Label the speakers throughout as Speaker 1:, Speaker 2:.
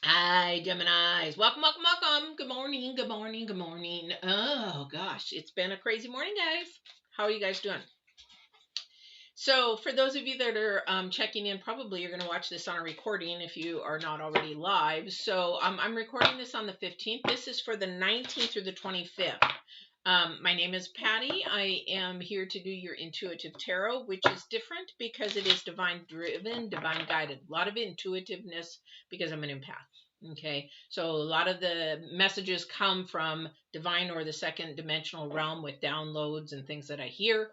Speaker 1: Hi, Geminis. Welcome, welcome, welcome. Good morning, good morning, good morning. Oh, gosh, it's been a crazy morning, guys. How are you guys doing? So, for those of you that are checking in, probably you're going to watch this on a recording if you are not already live. So, I'm recording this on the 15th. This is for the 19th through the 25th. My name is Patty. I am here to do your intuitive tarot, which is different because it is divine driven, divine guided. A lot of intuitiveness because I'm an empath. Okay, so a lot of the messages come from divine or the second dimensional realm with downloads and things that I hear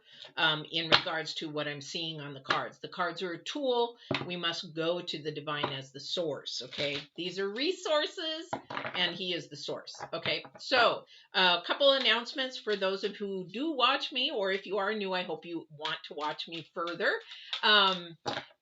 Speaker 1: in regards to what I'm seeing on the cards. The cards are a tool. We must go to the divine as the source. Okay, these are resources and he is the source. Okay, so a couple announcements for those of who do watch me, or if you are new, I hope you want to watch me further.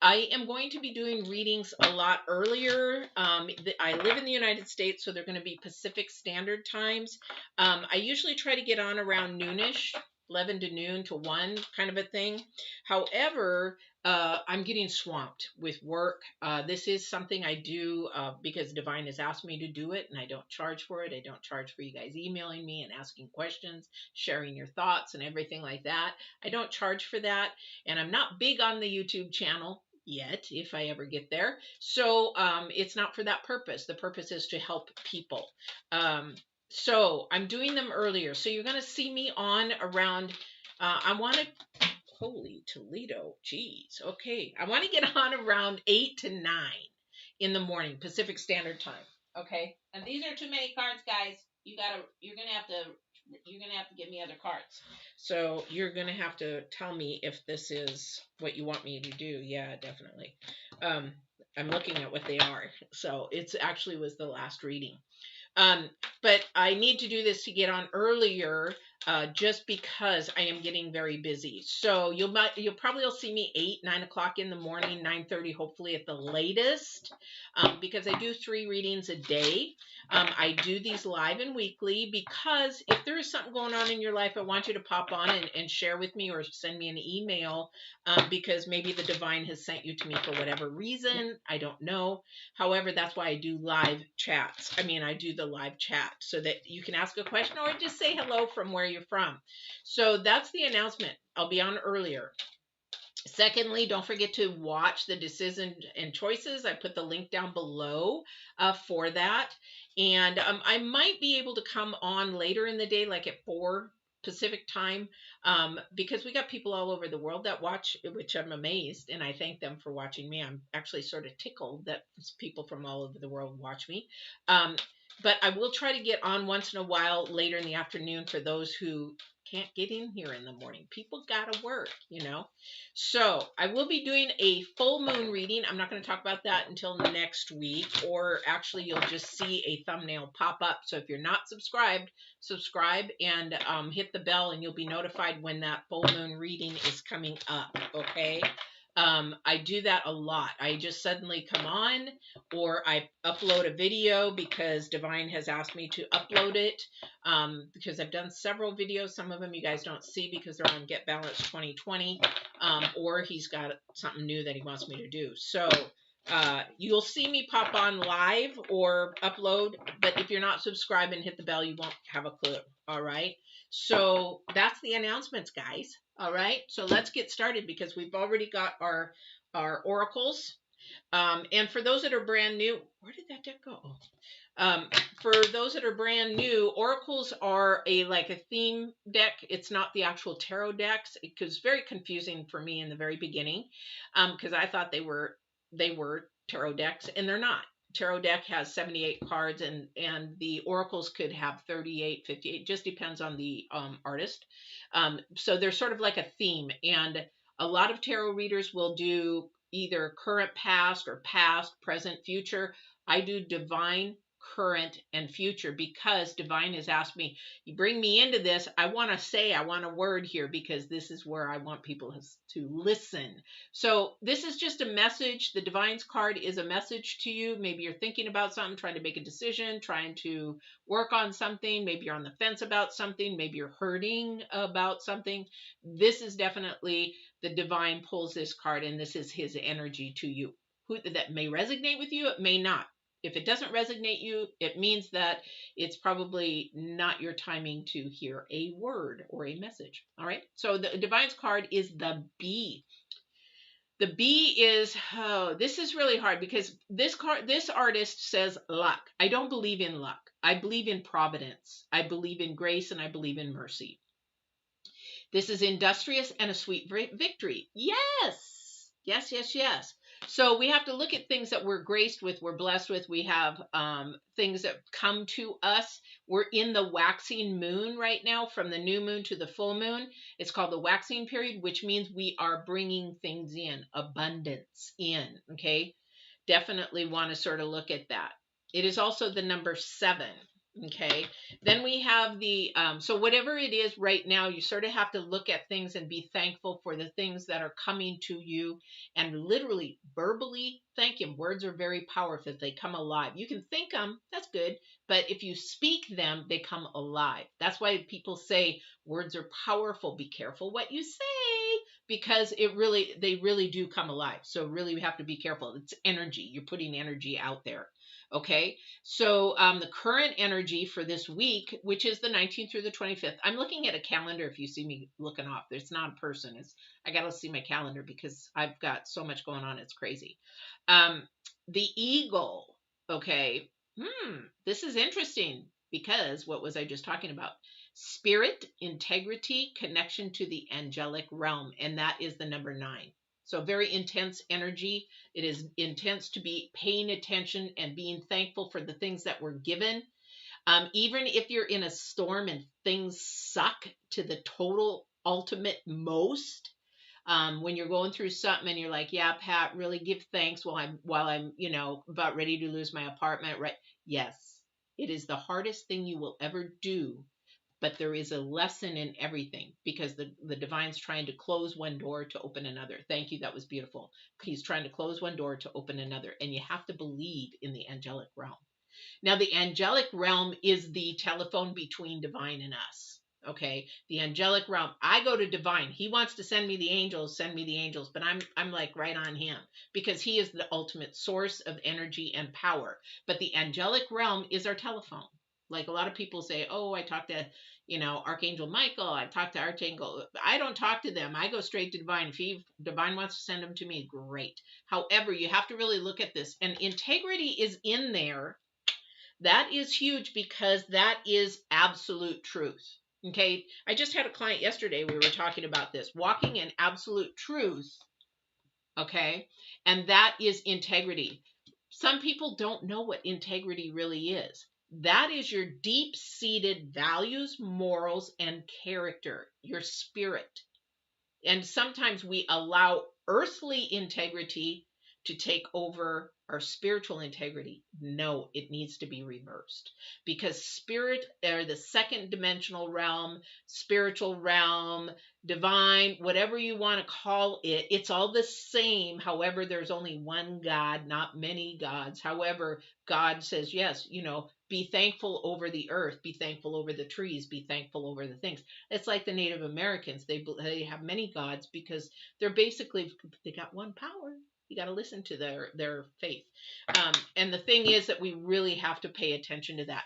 Speaker 1: I am going to be doing readings a lot earlier. I live in the United States, so they're going to be Pacific Standard Times. I usually try to get on around noonish, 11 to noon to 1 kind of a thing. However, I'm getting swamped with work. This is something I do because Divine has asked me to do it, and I don't charge for it. I don't charge for you guys emailing me and asking questions, sharing your thoughts, and everything like that. I don't charge for that, and I'm not big on the YouTube channel yet, if I ever get there. So it's not for that purpose. The purpose is to help people. So I'm doing them earlier. So you're going to see me on around, I want to, holy Toledo, geez. Okay. I want to get on around 8 to 9 in the morning, Pacific Standard Time. Okay. And these are too many cards, guys. You're going to have to give me other cards. So you're going to have to tell me if this is what you want me to do. Yeah, definitely. I'm looking at what they are. So it's actually was the last reading. But I need to do this to get on earlier, just because I am getting very busy. So you'll probably will see me 8, 9 o'clock in the morning, 9:30, hopefully at the latest, because I do 3 readings a day. I do these live and weekly because if there is something going on in your life, I want you to pop on and share with me or send me an email, because maybe the divine has sent you to me for whatever reason. I don't know. However, that's why I do live chats. I do the live chat so that you can ask a question or just say hello from where you're from. So that's the announcement. I'll be on earlier. Secondly, don't forget to watch the decision and choices. I put the link down below for that. And I might be able to come on later in the day, like at 4 Pacific time, because we got people all over the world that watch, which I'm amazed, and I thank them for watching me. I'm actually sort of tickled that people from all over the world watch me. But I will try to get on once in a while later in the afternoon for those who can't get in here in the morning. People gotta work. So I will be doing a full moon reading. I'm not going to talk about that until next week, or actually you'll just see a thumbnail pop up. So if you're not subscribed, subscribe and hit the bell and you'll be notified when that full moon reading is coming up. Okay. I do that a lot. I just suddenly come on, or I upload a video because Divine has asked me to upload it, because I've done several videos. Some of them you guys don't see because they're on Get Balanced 2020, or he's got something new that he wants me to do. So you'll see me pop on live or upload, but if you're not subscribed and hit the bell, you won't have a clue. All right. So that's the announcements, guys. All right. So let's get started because we've already got our oracles. And for those that are brand new, where did that deck go? For those that are brand new, oracles are like a theme deck. It's not the actual tarot decks. It was very confusing for me in the very beginning, because I thought they were tarot decks, and they're not. Tarot deck has 78 cards, and the oracles could have 38, 58. Just depends on the artist. So they're sort of like a theme, and a lot of tarot readers will do either current, past, or past, present, future. I do divine, current, and future because Divine has asked me, you bring me into this, I want a word here because this is where I want people to listen. So this is just a message. The Divine's card is a message to you. Maybe you're thinking about something, trying to make a decision, trying to work on something. Maybe you're on the fence about something. Maybe you're hurting about something. This is definitely the Divine pulls this card, and this is his energy to you. That may resonate with you, it may not. If it doesn't resonate you, it means that it's probably not your timing to hear a word or a message. All right. So the Divine's card is the Bee. The B is, oh, this is really hard because this artist says luck. I don't believe in luck. I believe in providence. I believe in grace and I believe in mercy. This is industrious and a sweet victory. Yes. Yes, yes, yes. So we have to look at things that we're graced with, we're blessed with. We have things that come to us. We're in the waxing moon right now, from the new moon to the full moon. It's called the waxing period, which means we are bringing things in, abundance in. Okay. Definitely want to sort of look at that. It is also the number 7. Okay. Then we have the, so whatever it is right now, you sort of have to look at things and be thankful for the things that are coming to you, and literally verbally thank him. Words are very powerful. They come alive. You can think them, that's good. But if you speak them, they come alive. That's why people say words are powerful. Be careful what you say, because they really do come alive. So really we have to be careful. It's energy. You're putting energy out there. Okay. So the current energy for this week, which is the 19th through the 25th, I'm looking at a calendar. If you see me looking off, it's not a person. I got to see my calendar because I've got so much going on. It's crazy. The eagle. Okay. This is interesting because what was I just talking about? Spirit, integrity, connection to the angelic realm. And that is the number 9. So very intense energy. It is intense to be paying attention and being thankful for the things that we're given. Even if you're in a storm and things suck to the total ultimate most, when you're going through something and you're like, yeah, Pat, really give thanks while I'm, about ready to lose my apartment. Right. Yes, it is the hardest thing you will ever do. But there is a lesson in everything, because the divine's trying to close one door to open another. Thank you. That was beautiful. He's trying to close one door to open another. And you have to believe in the angelic realm. Now, the angelic realm is the telephone between divine and us. Okay. The angelic realm. I go to divine. He wants to send me the angels, but I'm like right on him, because he is the ultimate source of energy and power. But the angelic realm is our telephone. Like a lot of people say, oh, I talk to, Archangel Michael. I talk to Archangel. I don't talk to them. I go straight to divine. If divine wants to send them to me, great. However, you have to really look at this, and integrity is in there. That is huge, because that is absolute truth. Okay. I just had a client yesterday. We were talking about this, walking in absolute truth. Okay. And that is integrity. Some people don't know what integrity really is. That is your deep-seated values, morals, and character, your spirit. And sometimes we allow earthly integrity to take over our spiritual integrity. No, it needs to be reversed, because spirit, or the second dimensional realm, spiritual realm, divine, whatever you want to call it, it's all the same. However, there's only one God, not many gods. However, God says, yes, be thankful over the earth, be thankful over the trees, be thankful over the things. It's like the Native Americans. They have many gods because they got one power. You got to listen to their faith. And the thing is that we really have to pay attention to that.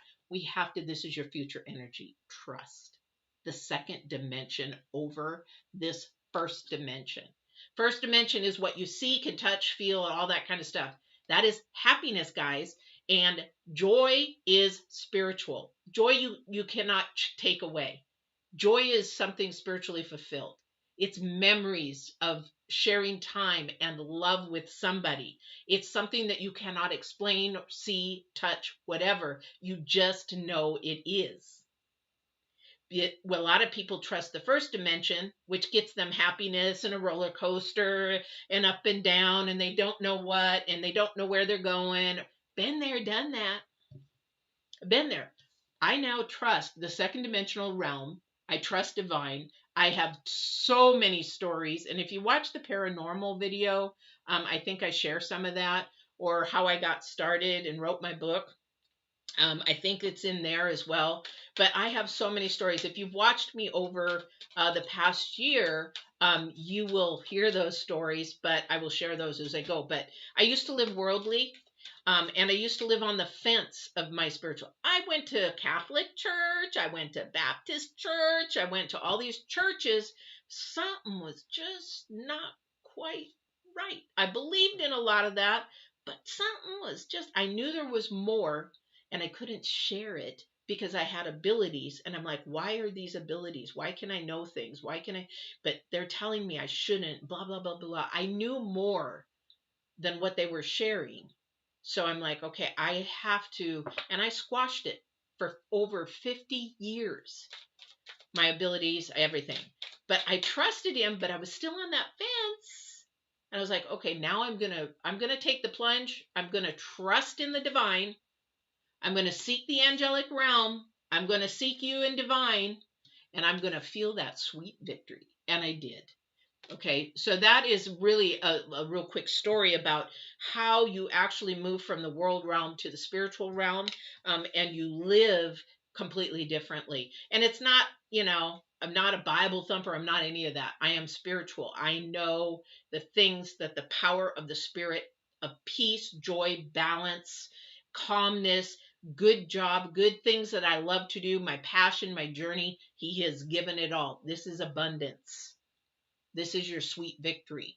Speaker 1: This is your future energy. Trust the second dimension over this first dimension. First dimension is what you see, can touch, feel, and all that kind of stuff. That is happiness, guys. And joy is spiritual. Joy you cannot take away. Joy is something spiritually fulfilled. It's memories of sharing time and love with somebody. It's something that you cannot explain, see, touch, whatever. You just know it is. A lot of people trust the first dimension, which gets them happiness and a roller coaster and up and down, and they don't know what, and they don't know where they're going. Been there, done that. Been there. I now trust the second dimensional realm. I trust divine. I have so many stories. And if you watch the paranormal video, I think I share some of that, or how I got started and wrote my book. I think it's in there as well. But I have so many stories. If you've watched me over the past year, you will hear those stories, but I will share those as I go. But I used to live worldly, And I used to live on the fence of my spiritual. I went to Catholic church. I went to Baptist church. I went to all these churches. Something was just not quite right. I believed in a lot of that, but something was just, I knew there was more, and I couldn't share it because I had abilities. And I'm like, why are these abilities? Why can I know things? Why can I? But they're telling me I shouldn't, blah, blah, blah, blah. I knew more than what they were sharing. So I'm like, okay, I have to, and I squashed it for over 50 years. My abilities, everything. But I trusted him, but I was still on that fence. And I was like, okay, now I'm gonna take the plunge. I'm gonna trust in the divine. I'm gonna seek the angelic realm. I'm gonna seek you in divine, and I'm gonna feel that sweet victory. And I did. Okay, so that is really a real quick story about how you actually move from the world realm to the spiritual realm, and you live completely differently. And it's not, I'm not a Bible thumper. I'm not any of that. I am spiritual. I know the things that the power of the spirit of peace, joy, balance, calmness, good job, good things that I love to do, my passion, my journey, he has given it all. This is abundance. This is your sweet victory.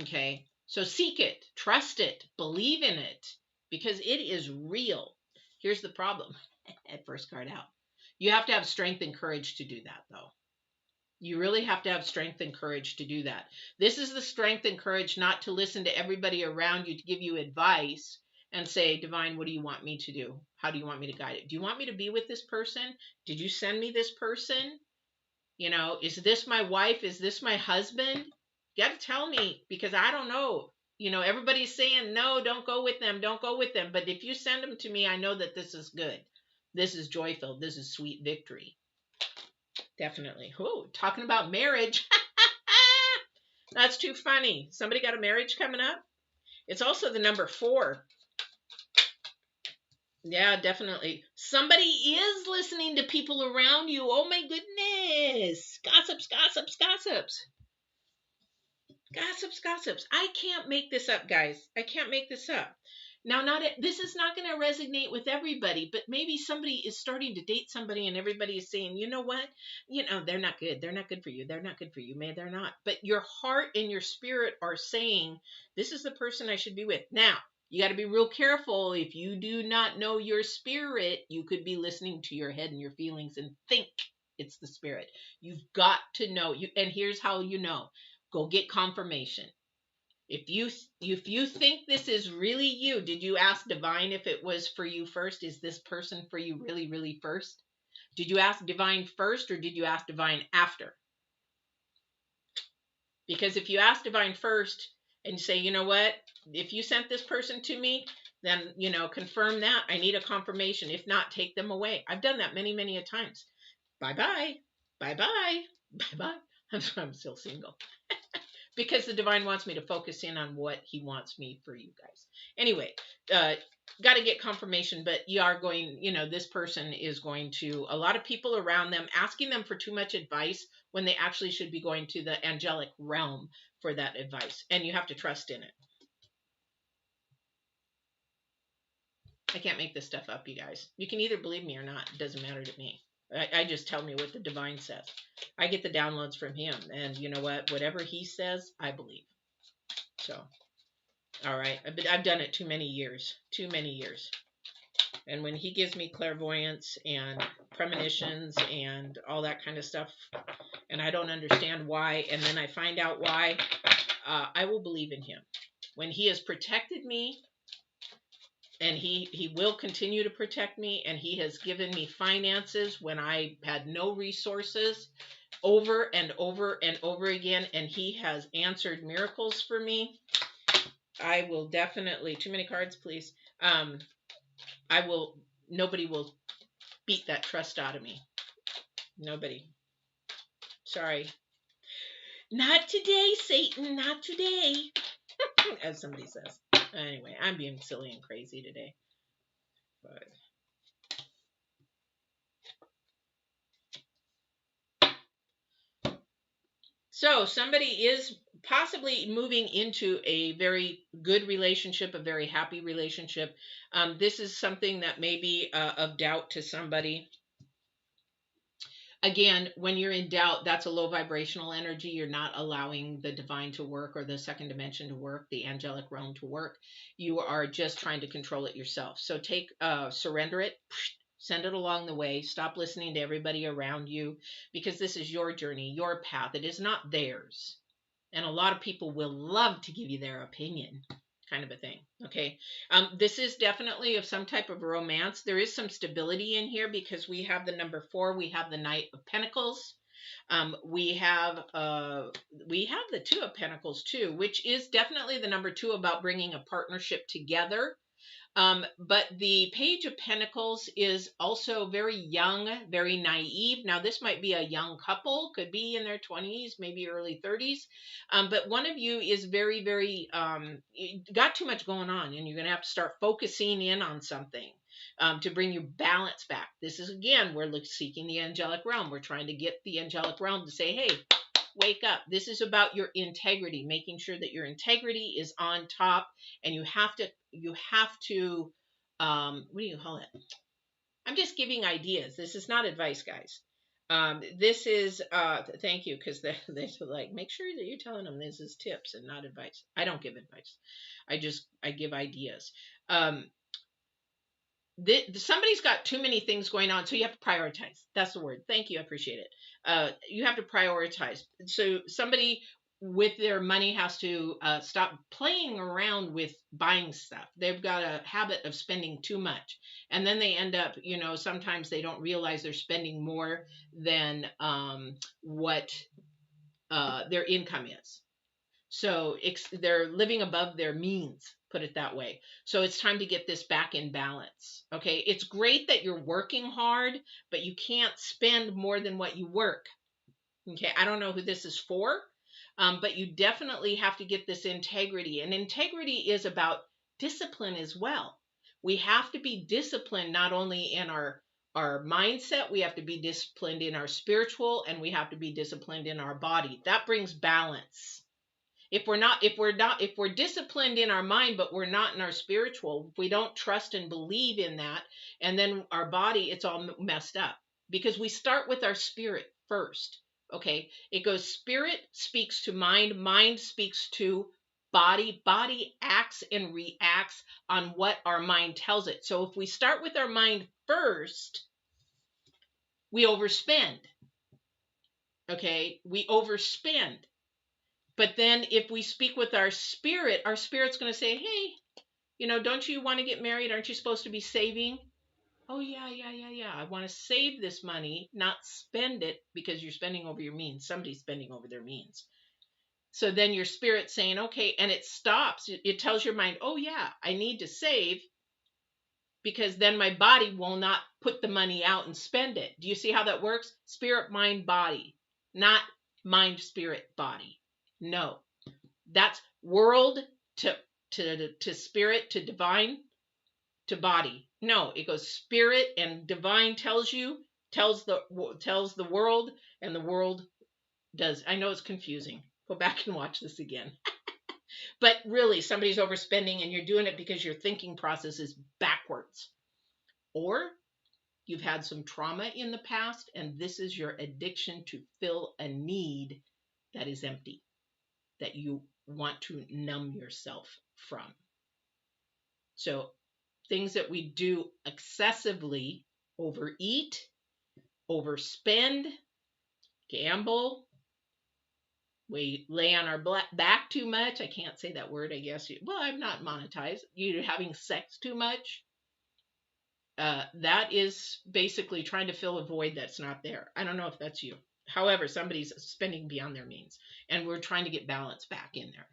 Speaker 1: Okay. So seek it, trust it, believe in it, because it is real. Here's the problem. At first card out. You have to have strength and courage to do that, though. You really have to have strength and courage to do that. This is the strength and courage not to listen to everybody around you to give you advice and say, Divine, what do you want me to do? How do you want me to guide it? Do you want me to be with this person? Did you send me this person? Is this my wife? Is this my husband? You got to tell me, because I don't know. Everybody's saying, no, don't go with them. Don't go with them. But if you send them to me, I know that this is good. This is joy-filled. This is sweet victory. Definitely. Oh, talking about marriage. That's too funny. Somebody got a marriage coming up? It's also the number 4. Yeah, definitely. Somebody is listening to people around you. Oh my goodness. Gossips, gossips, gossips. Gossips, gossips. I can't make this up, guys. I can't make this up. Now, this is not going to resonate with everybody, but maybe somebody is starting to date somebody and everybody is saying, you know what? They're not good. They're not good for you. They're not good for you. Maybe they're not. But your heart and your spirit are saying, this is the person I should be with. Now, you got to be real careful. If you do not know your spirit, you could be listening to your head and your feelings and think it's the spirit. You've got to know. And here's how you know. Go get confirmation. If you think this is really you, did you ask Divine if it was for you first? Is this person for you really, really first? Did you ask Divine first, or did you ask Divine after? Because if you ask Divine first and you say, you know what, if you sent this person to me, then, confirm that. I need a confirmation. If not, take them away. I've done that many, many a times. Bye-bye. Bye-bye. Bye-bye. I'm still single. Because the divine wants me to focus in on what he wants me for you guys. Anyway, got to get confirmation, but you are going, this person is going to, a lot of people around them asking them for too much advice when they actually should be going to the angelic realm for that advice. And you have to trust in it. I can't make this stuff up, you guys. You can either believe me or not. It doesn't matter to me. I just tell me what the divine says. I get the downloads from him. And you know what? Whatever he says, I believe. So, all right. I've done it too many years. Too many years. And when he gives me clairvoyance and premonitions and all that kind of stuff, and I don't understand why, and then I find out why, I will believe in him. When he has protected me, and he will continue to protect me, and he has given me finances when I had no resources over and over and over again, and he has answered miracles for me, I will definitely, too many cards, please. Nobody will beat that trust out of me. Nobody. Sorry. Not today, Satan, not today. As somebody says. Anyway, I'm being silly and crazy today. But so somebody is possibly moving into a very good relationship, a very happy relationship. This is something that may be of doubt to somebody. Again, when you're in doubt, that's a low vibrational energy. You're not allowing the divine to work, or the second dimension to work, the angelic realm to work. You are just trying to control it yourself. So surrender it, send it along the way. Stop listening to everybody around you, because this is your journey, your path. It is not theirs. And a lot of people will love to give you their opinion, kind of a thing. Okay. This is definitely of some type of romance. There is some stability in here, because we have the number 4. We have the Knight of Pentacles. We have the Two of Pentacles too, which is definitely the number 2, about bringing a partnership together. But the Page of Pentacles is also very young, very naive. Now, this might be a young couple, could be in their 20s, maybe early 30s. But one of you is very, very, got too much going on, and you're going to have to start focusing in on something to bring your balance back. This is, again, we're seeking the angelic realm. We're trying to get the angelic realm to say, hey, wake up. This is about your integrity, making sure that your integrity is on top, and you have to what do you call it? I'm just giving ideas. This is not advice, guys. This is thank you, because they're like, make sure that you're telling them this is tips and not advice. I don't give advice. I give ideas. Somebody's got too many things going on, so you have to prioritize. That's the word. Thank you. I appreciate it. You have to prioritize. So somebody with their money has to stop playing around with buying stuff. They've got a habit of spending too much, and then they end up, sometimes they don't realize they're spending more than what their income is. So they're living above their means, put it that way. So it's time to get this back in balance. Okay. It's great that you're working hard, but you can't spend more than what you work. Okay. I don't know who this is for, but you definitely have to get this integrity. And integrity is about discipline as well. We have to be disciplined, not only in our mindset. We have to be disciplined in our spiritual, and we have to be disciplined in our body. That brings balance. If we're disciplined in our mind, but we're not in our spiritual, if we don't trust and believe in that, and then our body, it's all messed up, because we start with our spirit first. Okay. It goes, spirit speaks to mind, mind speaks to body, body acts and reacts on what our mind tells it. So if we start with our mind first, we overspend. Okay. We overspend. But then if we speak with our spirit's going to say, hey, don't you want to get married? Aren't you supposed to be saving? Oh, yeah. I want to save this money, not spend it, because you're spending over your means. Somebody's spending over their means. So then your spirit's saying, okay, and it stops. It tells your mind, oh, yeah, I need to save, because then my body will not put the money out and spend it. Do you see how that works? Spirit, mind, body, not mind, spirit, body. No, that's world to spirit, to divine, to body. No, it goes spirit and divine tells the world, and the world does. I know it's confusing. Go back and watch this again. But really, somebody's overspending, and you're doing it because your thinking process is backwards. Or you've had some trauma in the past, and this is your addiction to fill a need that is empty, that you want to numb yourself from. So things that we do excessively: overeat, overspend, gamble, we lay on our back too much. I can't say that word, I guess. I'm not monetized. You're having sex too much. That is basically trying to fill a void that's not there. I don't know if that's you. However, somebody's spending beyond their means, and we're trying to get balance back in there.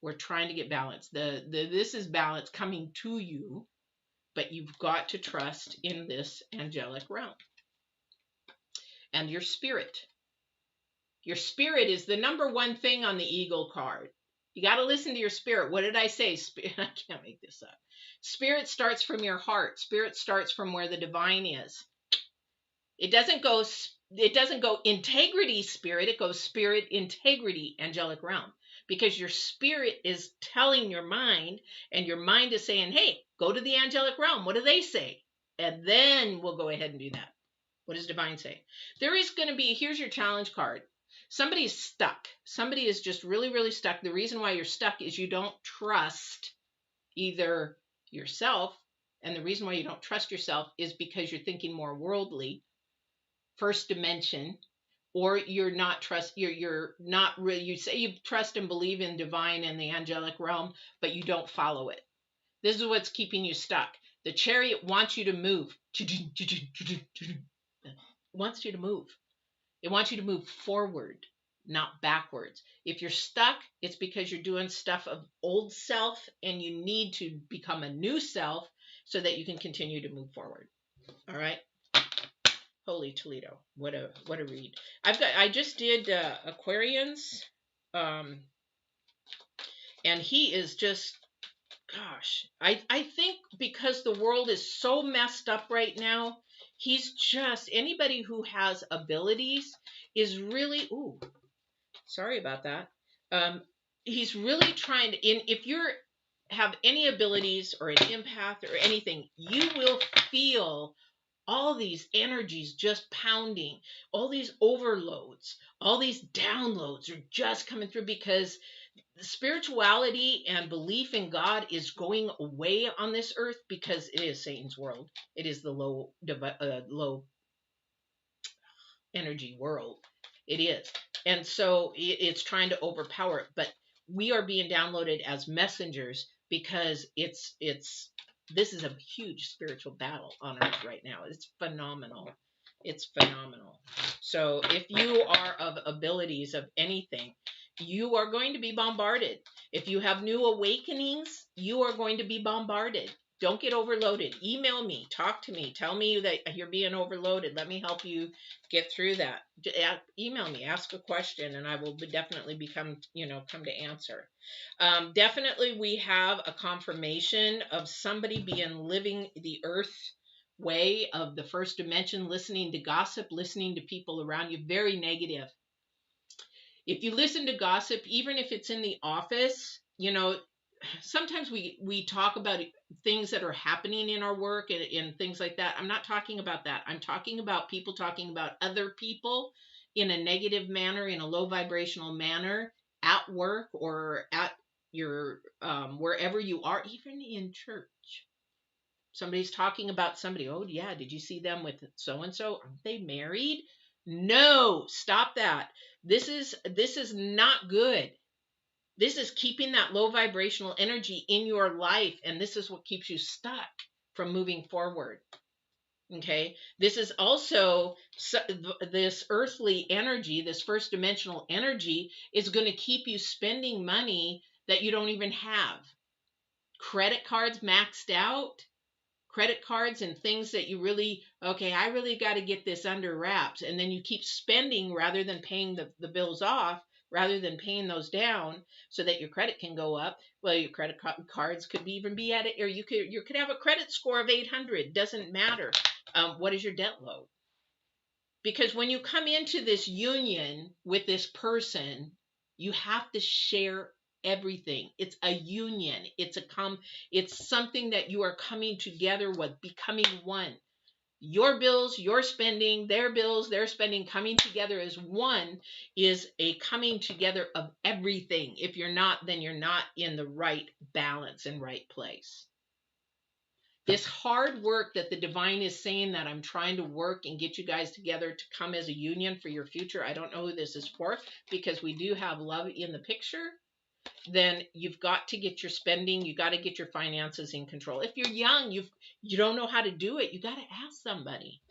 Speaker 1: We're trying to get balance. This is balance coming to you, but you've got to trust in this angelic realm. And your spirit. Your spirit is the number one thing on the Eagle card. You got to listen to your spirit. What did I say? I can't make this up. Spirit starts from your heart. Spirit starts from where the divine is. It doesn't go integrity spirit. It goes spirit, integrity, angelic realm. because your spirit is telling your mind, and your mind is saying, hey, go to the angelic realm. What do they say? And then we'll go ahead and do that. What does divine say? There is going to be, here's your challenge card. Somebody's stuck. Somebody is just really, really stuck. The reason why you're stuck is you don't trust either yourself, and the reason why you don't trust yourself is because you're thinking more worldly, first dimension, or you're not really, you say you trust and believe in divine and the angelic realm, but you don't follow it. This is what's keeping you stuck. The chariot wants you to move. It wants you to move. It wants you to move forward, not backwards. If you're stuck, it's because you're doing stuff of old self, and you need to become a new self so that you can continue to move forward. All right. Holy Toledo. What a read. I just did Aquarians, and he is just, gosh, I think because the world is so messed up right now, he's just, anybody who has abilities is really, ooh, sorry about that. He's really trying to, if you're have any abilities or an empath or anything, you will feel all these energies just pounding, all these overloads, all these downloads are just coming through, because spirituality and belief in God is going away on this earth, because it is Satan's world. It is the low energy world. It is. And so it's trying to overpower it. But we are being downloaded as messengers, because this is a huge spiritual battle on earth right now. It's phenomenal. It's phenomenal. So if you are of abilities of anything, you are going to be bombarded. If you have new awakenings, you are going to be bombarded. Don't get overloaded. Email me, talk to me, tell me that you're being overloaded. Let me help you get through that. Email me, ask a question, and I will definitely come to answer. Definitely we have a confirmation of somebody living the earth way of the first dimension, listening to gossip, listening to people around you, very negative. If you listen to gossip, even if it's in the office, sometimes we talk about things that are happening in our work and things like that. I'm not talking about that. I'm talking about people talking about other people in a negative manner, in a low vibrational manner, at work or at your wherever you are, even in church. Somebody's talking about somebody. Oh yeah, did you see them with so and so? Aren't they married? No, stop that. This is not good. This is keeping that low vibrational energy in your life, and this is what keeps you stuck from moving forward. Okay, this is also this earthly energy, this first dimensional energy is going to keep you spending money that you don't even have. Credit cards maxed out. Credit cards and things that you really, okay, I really got to get this under wraps. And then you keep spending rather than paying the bills off, rather than paying those down so that your credit can go up. Well, your credit cards could even be at it, or you could have a credit score of 800. Doesn't matter. What is your debt load? Because when you come into this union with this person, you have to share everything. It's a union. It's something that you are coming together with, becoming one. Your bills, your spending, their bills, their spending, coming together as one is a coming together of everything. If you're not, then you're not in the right balance and right place. This hard work that the divine is saying that I'm trying to work and get you guys together to come as a union for your future. I don't know who this is for, because we do have love in the picture. Then you've got to get your spending, you got to get your finances in control. If you're young, you don't know how to do it, you got to ask somebody.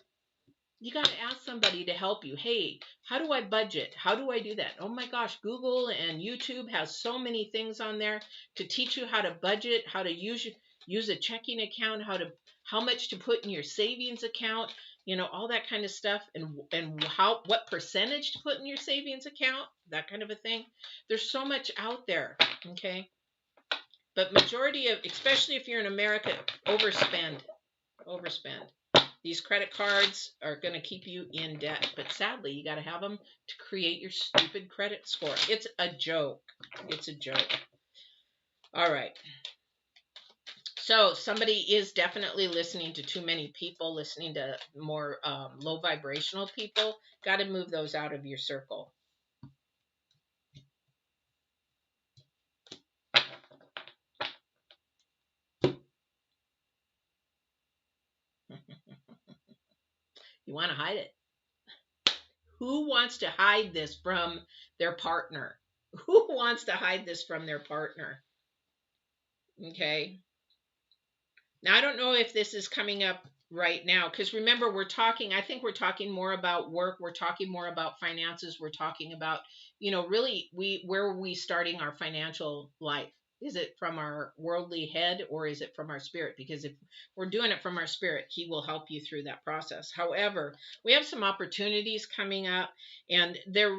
Speaker 1: You got to ask somebody to help you. Hey, how do I budget? How do I do that? Oh my gosh, Google and YouTube has so many things on there to teach you how to budget, how to use a checking account, how much to put in your savings account, all that kind of stuff, and what percentage to put in your savings account, that kind of a thing. There's so much out there, okay? But majority of, especially if you're in America, overspend. These credit cards are going to keep you in debt, but sadly, you got to have them to create your stupid credit score. It's a joke. It's a joke. All right. So somebody is definitely listening to too many people, listening to more low vibrational people. Got to move those out of your circle. You want to hide it. Who wants to hide this from their partner? Who wants to hide this from their partner? Okay. Now, I don't know if this is coming up right now, because remember, I think we're talking more about work. We're talking more about finances. We're talking about, really, where are we starting our financial life? Is it from our worldly head or is it from our spirit? Because if we're doing it from our spirit, he will help you through that process. However, we have some opportunities coming up, and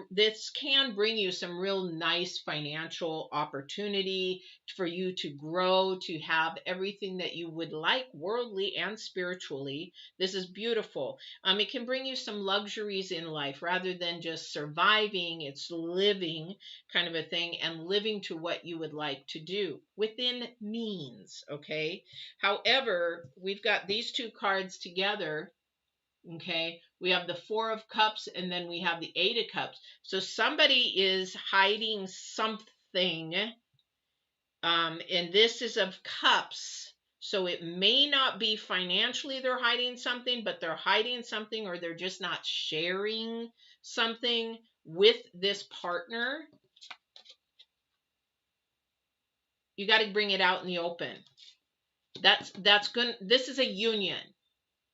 Speaker 1: this can bring you some real nice financial opportunity for you to grow, to have everything that you would like, worldly and spiritually. This is beautiful. It can bring you some luxuries in life rather than just surviving. It's living, kind of a thing, and living to what you would like to do within means. Okay. However, we've got these two cards together. Okay, we have the Four of Cups and then we have the Eight of Cups. So somebody is hiding something, and this is of Cups. So it may not be financially they're hiding something, but they're hiding something, or they're just not sharing something with this partner. You got to bring it out in the open. That's good. This is a union.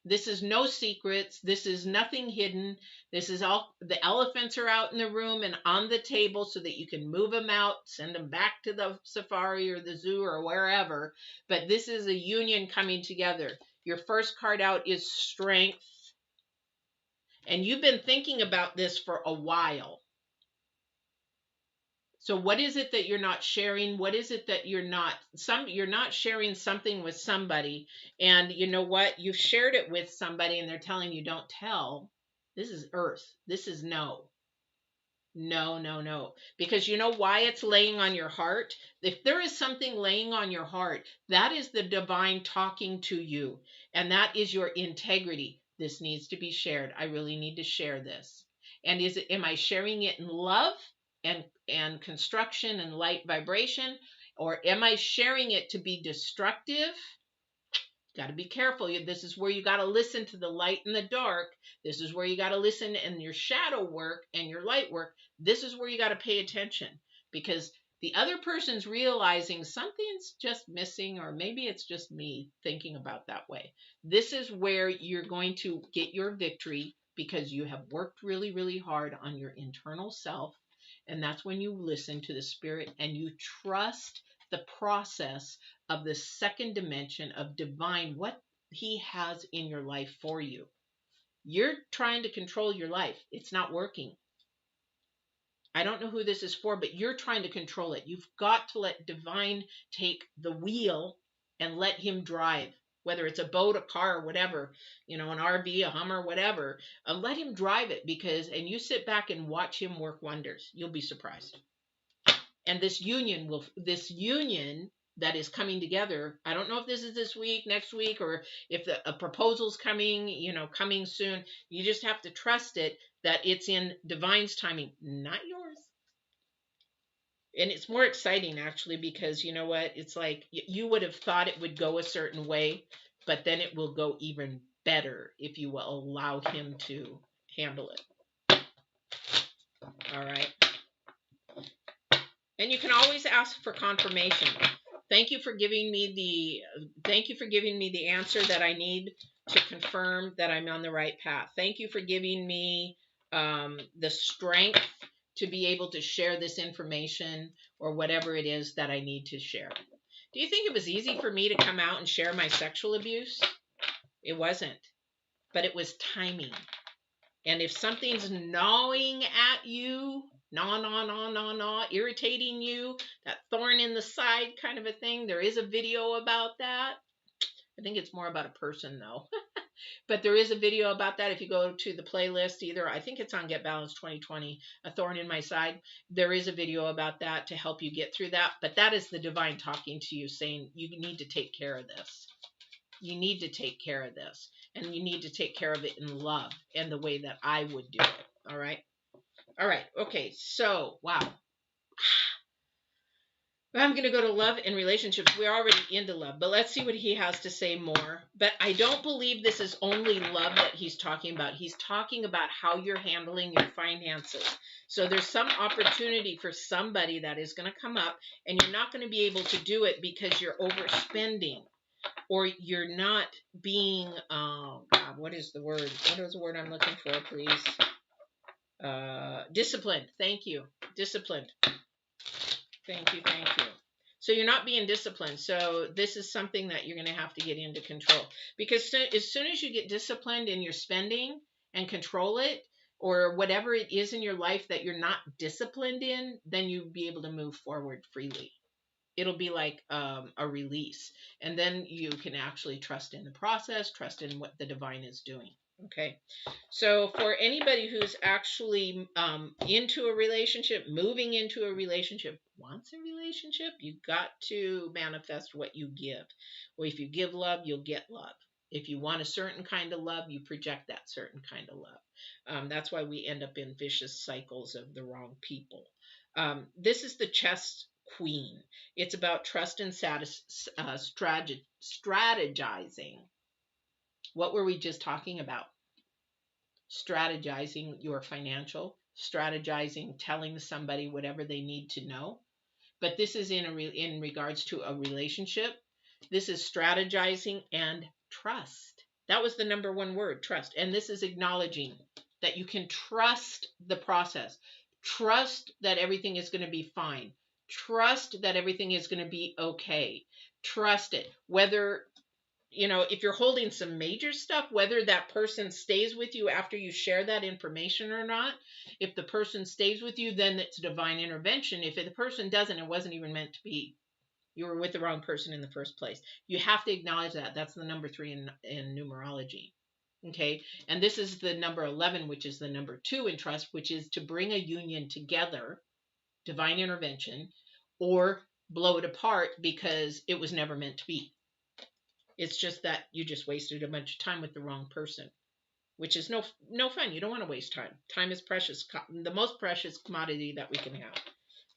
Speaker 1: This is no secrets. This is nothing hidden. This is all, the elephants are out in the room and on the table so that you can move them out, send them back to the safari or the zoo or wherever. But this is a union coming together. Your first card out is Strength. And you've been thinking about this for a while. So what is it that you're not sharing? What is it that you're not sharing something with somebody, and you know what? You've shared it with somebody and they're telling you don't tell. This is Earth. This is no. No, no, no. Because you know why it's laying on your heart? If there is something laying on your heart, that is the divine talking to you, and that is your integrity. This needs to be shared. I really need to share this. And am I sharing it in love and construction and light vibration, or am I sharing it to be destructive? Got to be careful. This is where you got to listen to the light and the dark. This is where you got to listen in your shadow work and your light work. This is where you got to pay attention, because the other person's realizing something's just missing, or maybe it's just me thinking about that way. This is where you're going to get your victory, because you have worked really, really hard on your internal self. And that's when you listen to the spirit and you trust the process of the second dimension of divine, what he has in your life for you. You're trying to control your life. It's not working. I don't know who this is for, but you're trying to control it. You've got to let divine take the wheel and let him drive, whether it's a boat, a car, or whatever, an RV, a Hummer, whatever. Let him drive it, and you sit back and watch him work wonders. You'll be surprised. And this union that is coming together, I don't know if this is this week, next week, or if a proposal's coming soon. You just have to trust it, that it's in divine's timing, not yours. And it's more exciting, actually, because you know what? It's like you would have thought it would go a certain way, but then it will go even better if you will allow him to handle it. All right. And you can always ask for confirmation. Thank you for giving me the answer that I need to confirm that I'm on the right path. Thank you for giving me the strength to be able to share this information, or whatever it is that I need to share. Do you think it was easy for me to come out and share my sexual abuse? It wasn't, but it was timing. And if something's gnawing at you, irritating you, that thorn in the side kind of a thing, there is a video about that. I think it's more about a person, though. But there is a video about that. If you go to the playlist, either I think it's on Get Balanced 2020, A Thorn in My Side. There is a video about that to help you get through that. But that is the divine talking to you, saying you need to take care of this. You need to take care of this. And you need to take care of it in love and the way that I would do it. All right. All right. Okay. So, wow. I'm going to go to love and relationships. We're already into love, but let's see what he has to say more. But I don't believe this is only love that he's talking about. He's talking about how you're handling your finances. So there's some opportunity for somebody that is going to come up, and you're not going to be able to do it because you're overspending, or you're not being, oh God, what is the word? What is the word I'm looking for, please? Disciplined. Thank you. Disciplined. Thank you. Thank you. So you're not being disciplined. So this is something that you're going to have to get into control, because as soon as you get disciplined in your spending and control it, or whatever it is in your life that you're not disciplined in, then you'll be able to move forward freely. It'll be like a release. And then you can actually trust in the process, trust in what the divine is doing. Okay. So for anybody who's actually into a relationship, moving into a relationship, wants a relationship, you've got to manifest what you give. Well, if you give love, you'll get love. If you want a certain kind of love, you project that certain kind of love. That's why we end up in vicious cycles of the wrong people. This is the chess queen. It's about trust and strategizing. What were we just talking about? Strategizing your financial, strategizing, telling somebody whatever they need to know. But this is in regards to a relationship. This is strategizing and trust. That was the number one word, trust. And this is acknowledging that you can trust the process. Trust that everything is going to be fine. Trust that everything is going to be okay. Trust it. Whether, if you're holding some major stuff, whether that person stays with you after you share that information or not. If the person stays with you, then it's divine intervention. If the person doesn't, it wasn't even meant to be. You were with the wrong person in the first place. You have to acknowledge that. That's the number 3 in numerology. Okay. And this is the number 11, which is the number 2 in trust, which is to bring a union together, divine intervention, or blow it apart because it was never meant to be. It's just that you just wasted a bunch of time with the wrong person, which is no fun. You don't want to waste time. Time is precious, the most precious commodity that we can have.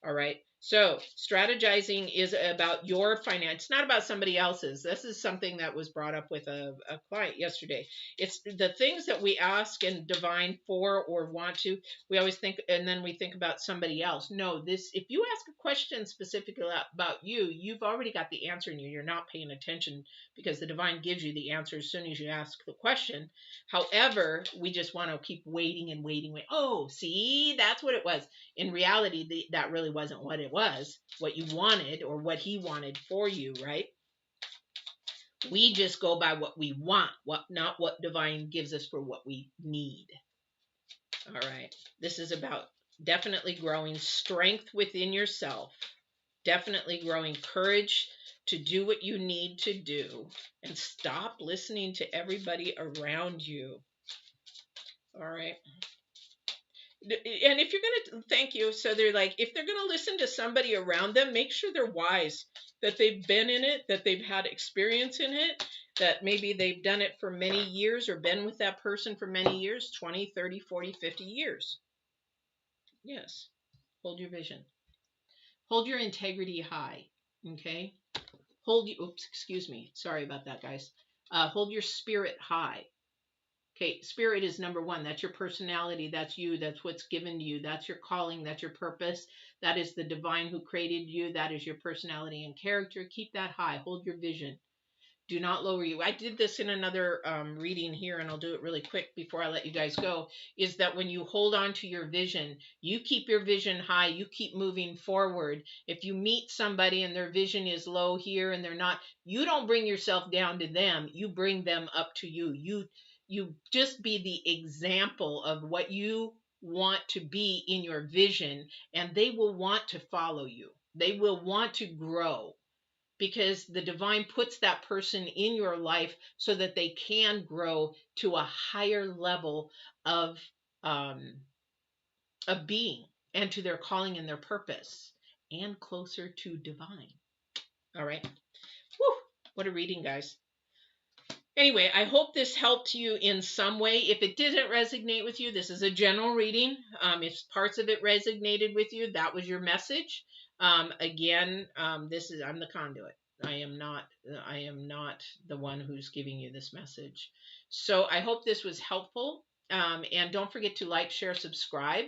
Speaker 1: All right. So strategizing is about your finance. It's not about somebody else's. This is something that was brought up with a client yesterday. It's the things that we ask and divine for or want to, we always think, and then we think about somebody else. No, if you ask a question specifically about you, you've already got the answer in you. You're not paying attention because the divine gives you the answer as soon as you ask the question. However, we just want to keep waiting and waiting. Oh, see, that's what it was. In reality, that really wasn't what it was, what you wanted or what he wanted for you, right? We just go by what we want, not what divine gives us for what we need. All right. This is about definitely growing strength within yourself, definitely growing courage to do what you need to do, and stop listening to everybody around you. All right. And if you're going to, thank you. So they're like, if they're going to listen to somebody around them, make sure they're wise, that they've been in it, that they've had experience in it, that maybe they've done it for many years or been with that person for many years, 20, 30, 40, 50 years. Yes. Hold your vision. Hold your integrity high. Okay. Excuse me. Sorry about that, guys. Hold your spirit high. Okay, spirit is number 1. That's your personality. That's you. That's what's given to you. That's your calling. That's your purpose. That is the divine who created you. That is your personality and character. Keep that high. Hold your vision. Do not lower you. I did this in another reading here, and I'll do it really quick before I let you guys go, is that when you hold on to your vision, you keep your vision high. You keep moving forward. If you meet somebody and their vision is low here and they're not, you don't bring yourself down to them. You bring them up to you. You just be the example of what you want to be in your vision, and they will want to follow you. They will want to grow. because the divine puts that person in your life so that they can grow to a higher level of um, being, and to their calling and their purpose, and closer to divine. All right. Whew, what a reading, guys. Anyway, I hope this helped you in some way. If it didn't resonate with you, this is a general reading. If parts of it resonated with you, that was your message. Again, this is, I'm the conduit. I am not the one who's giving you this message. So I hope this was helpful. And don't forget to like, share, subscribe.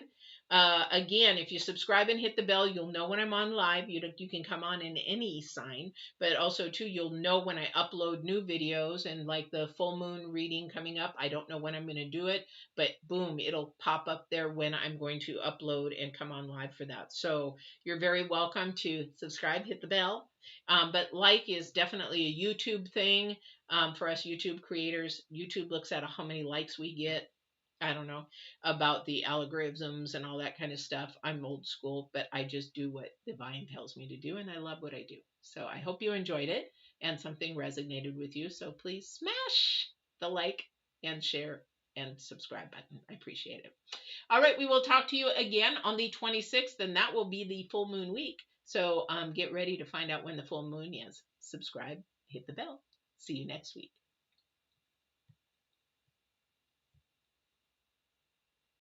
Speaker 1: Again, if you subscribe and hit the bell, you'll know when I'm on live. You can come on in any sign, but also too, you'll know when I upload new videos, and like the full moon reading coming up. I don't know when I'm going to do it, but boom, it'll pop up there when I'm going to upload and come on live for that. So you're very welcome to subscribe, hit the bell. But like is definitely a YouTube thing. For us YouTube creators, YouTube looks at how many likes we get. I don't know about the algorithms and all that kind of stuff. I'm old school, but I just do what divine tells me to do, and I love what I do. So I hope you enjoyed it and something resonated with you. So please smash the like and share and subscribe button. I appreciate it. All right, we will talk to you again on the 26th, and that will be the full moon week. So get ready to find out when the full moon is. Subscribe, hit the bell. See you next week.